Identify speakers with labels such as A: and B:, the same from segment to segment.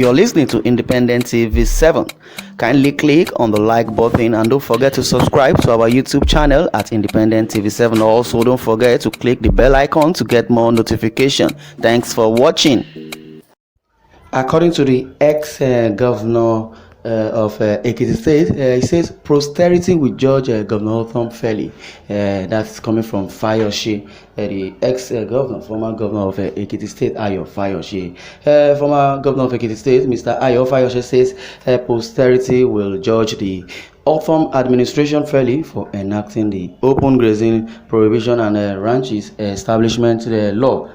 A: You're listening to Independent TV 7. Kindly click on the like button and don't forget to subscribe to our YouTube channel at Independent TV 7. Also, don't forget to click the bell icon to get more notification. Thanks for watching. According to the ex-governor of Ekiti State, he says Posterity will judge Governor Ortom fairly. That's coming from Fayose, the ex-governor, former governor of Ekiti State, Ayo Fayose. Former governor of Ekiti State, Mr. Ayo Fayose, says Posterity will judge the Ortom administration fairly for enacting the open grazing prohibition and ranches establishment law.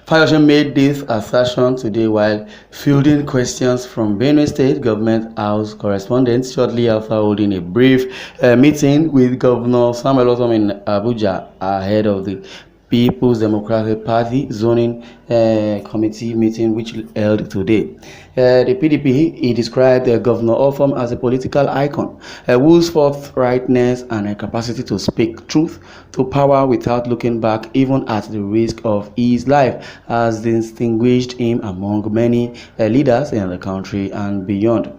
A: Fayose made this assertion today while fielding questions from Benue State Government House correspondents shortly after holding a brief meeting with Governor Samuel Ortom in Abuja ahead of the People's Democratic Party zoning committee meeting which held today. The PDP, he described Governor Ortom as a political icon whose forthrightness and capacity to speak truth to power without looking back, even at the risk of his life, has distinguished him among many leaders in the country and beyond.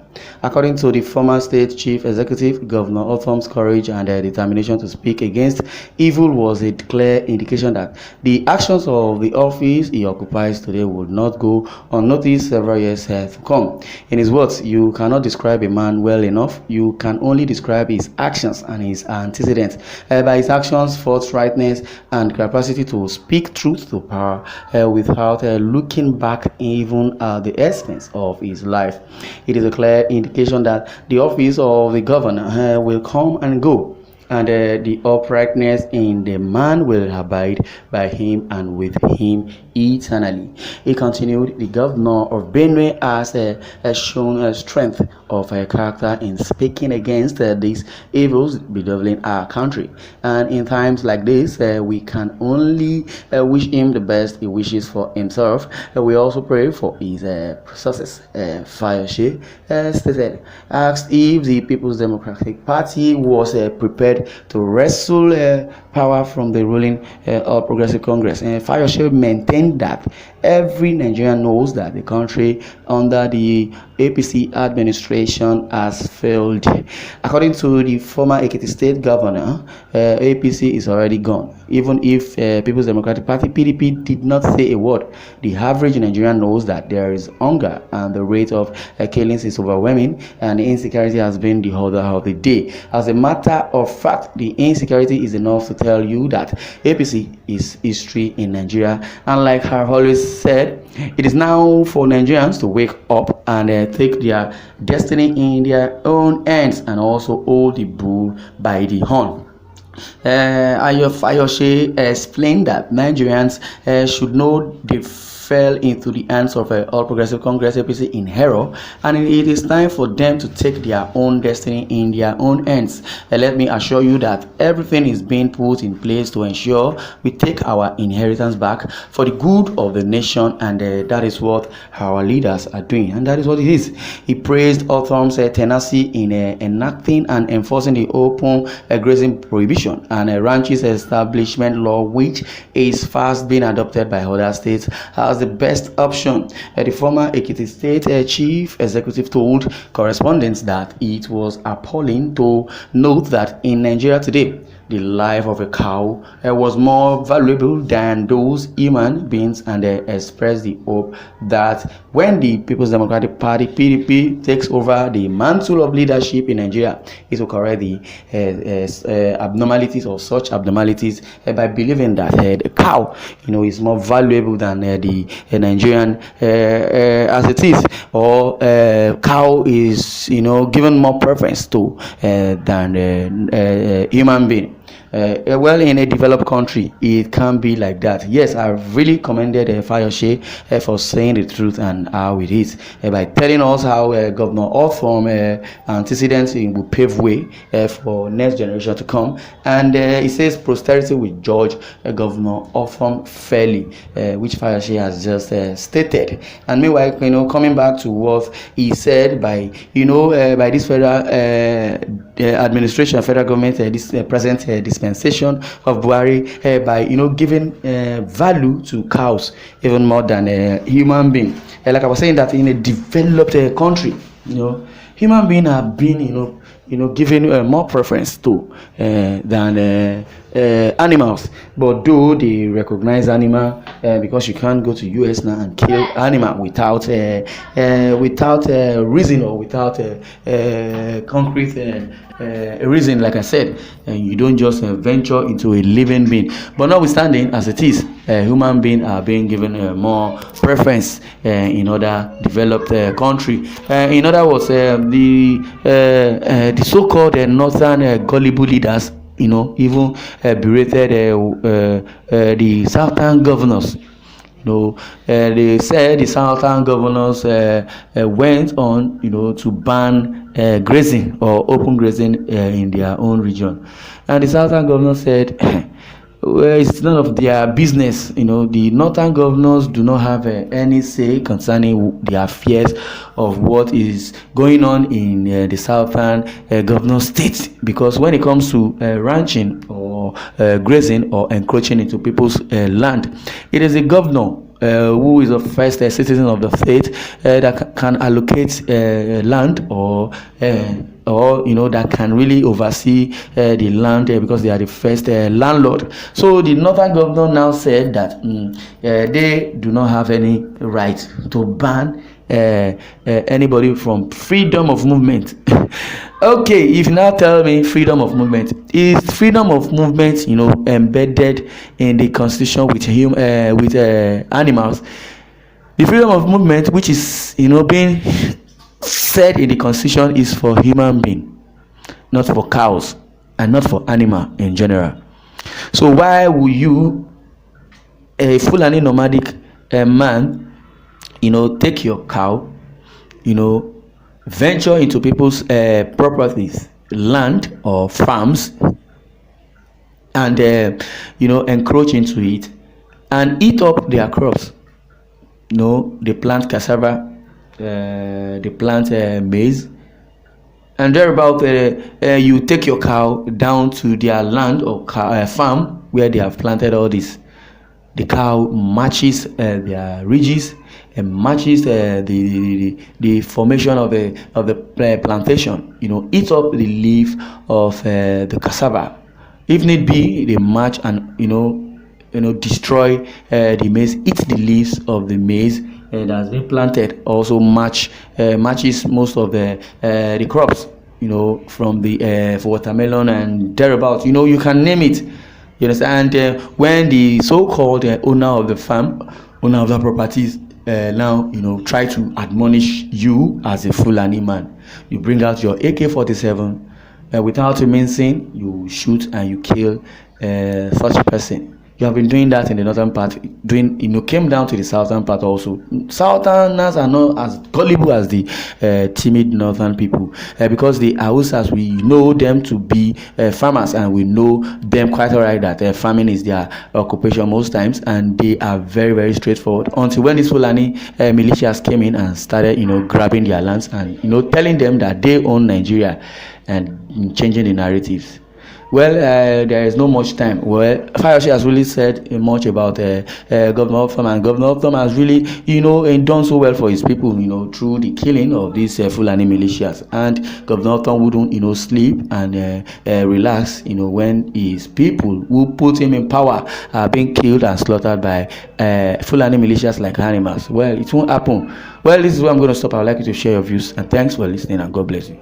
A: According to the former state chief executive, Governor Ortom's courage and determination to speak against evil was a clear indication that the actions of the office he occupies today would not go unnoticed several years to come. In his words, you cannot describe a man well enough. You can only describe his actions and his antecedents. By his actions, forthrightness, and capacity to speak truth to power without looking back even at the expense of his life. It is a clear indication that the office of the governor will come and go, and the uprightness in the man will abide by him and with him eternally. He continued, the governor of Benue has shown a strength of character in speaking against these evils bedeviling our country, and in times like this we can only wish him the best he wishes for himself. We also pray for his success. Fayose stated, asked if the People's Democratic Party was prepared to wrestle power from the ruling All Progressive Congress. Fayose maintained that every Nigerian knows that the country under the APC administration has failed. According to the former Ekiti State governor, APC is already gone. Even if People's Democratic Party (PDP) did not say a word, the average Nigerian knows that there is hunger and the rate of killings is overwhelming, and insecurity has been the order of the day. As a matter of fact, the insecurity is enough to tell you that APC is history in Nigeria, and like I always said, it is now for Nigerians to wake up and take their destiny in their own hands and also hold the bull by the horn. Ayo Fayose explained that Nigerians should know they fell into the hands of All Progressive Congress APC in error, and it is time for them to take their own destiny in their own hands. Let me assure you that everything is being put in place to ensure we take our inheritance back for the good of the nation, and that is what our leaders are doing, and that is what it is. He praised Ortom's tenacity in enacting and enforcing the open grazing prohibition and ranches establishment law, which is fast being adopted by other states as the best option. The former Ekiti State chief executive told correspondents that it was appalling to note that in Nigeria today, the life of a cow was more valuable than those human beings, and expressed the hope that when the People's Democratic Party (PDP) takes over the mantle of leadership in Nigeria, it will correct the abnormalities or such abnormalities by believing that the cow, is more valuable than the Nigerian as it is, or cow is given more preference to than human being. Well, in a developed country, it can be like that. Yes, I really commended Fayose for saying the truth and how it is, by telling us how Governor Ortom antecedents will pave way for next generation to come, and he says Posterity will judge Governor Ortom fairly, which Fayose has just stated. And meanwhile, coming back to what he said by by this federal administration, federal government, this present dispensation of Buhari, by giving value to cows even more than a human being. like I was saying, that in a developed country, human beings have been, given more preference to than animals. But though they recognize animal, because you can't go to US now and kill animal without reason, or without concrete reason, like I said, and you don't just venture into a living being. But notwithstanding, as it is, human beings are being given more preference in other developed country. In other words, the so-called northern gullible leaders, even berated the southern governors. They said the southern governors went on, to ban grazing or open grazing in their own region, and the southern governors said, well, it's none of their business. The northern governors do not have any say concerning the affairs of what is going on in the southern governor states, because when it comes to ranching or grazing or encroaching into people's land, it is a governor who is the first citizen of the state that can allocate land, or that can really oversee the land, because they are the first landlord. So the northern governor now said that they do not have any right to ban anybody from freedom of movement. Okay, if you now tell me freedom of movement, is freedom of movement embedded in the constitution with animals? The freedom of movement, which is being said in the constitution, is for human being, not for cows and not for animal in general. So why would you, a Fulani nomadic man, take your cow, venture into people's properties, land or farms, and encroach into it and eat up their crops? They plant cassava, they plant maize, and thereabout you take your cow down to their land or farm where they have planted all this. The cow matches their ridges and matches the formation of the plantation. Eat up the leaf of the cassava. If need be, they match and destroy the maize. Eat the leaves of the maize that has been planted. Also matches most of the crops. From the watermelon and thereabouts. You can name it. You understand? And when the so-called owner of the farm, owner of the properties, now try to admonish you as a Fulani man, you bring out your AK-47, without mincing, you shoot and you kill such a person. You have been doing that in the northern part, came down to the southern part also. Southerners are not as gullible as the timid northern people, because the Hausas, we know them to be farmers, and we know them quite alright that farming is their occupation most times, and they are very, very straightforward. Until when these Fulani militias came in and started, grabbing their lands and telling them that they own Nigeria and changing the narratives. Well, there is no much time. Well, Fayose has really said much about Governor Ortom, and Governor Ortom has really, done so well for his people, through the killing of these Fulani militias. And Governor Ortom wouldn't, sleep and relax, when his people who put him in power are being killed and slaughtered by Fulani militias like animals. Well, it won't happen. Well, this is where I'm going to stop. I would like you to share your views, and thanks for listening, and God bless you.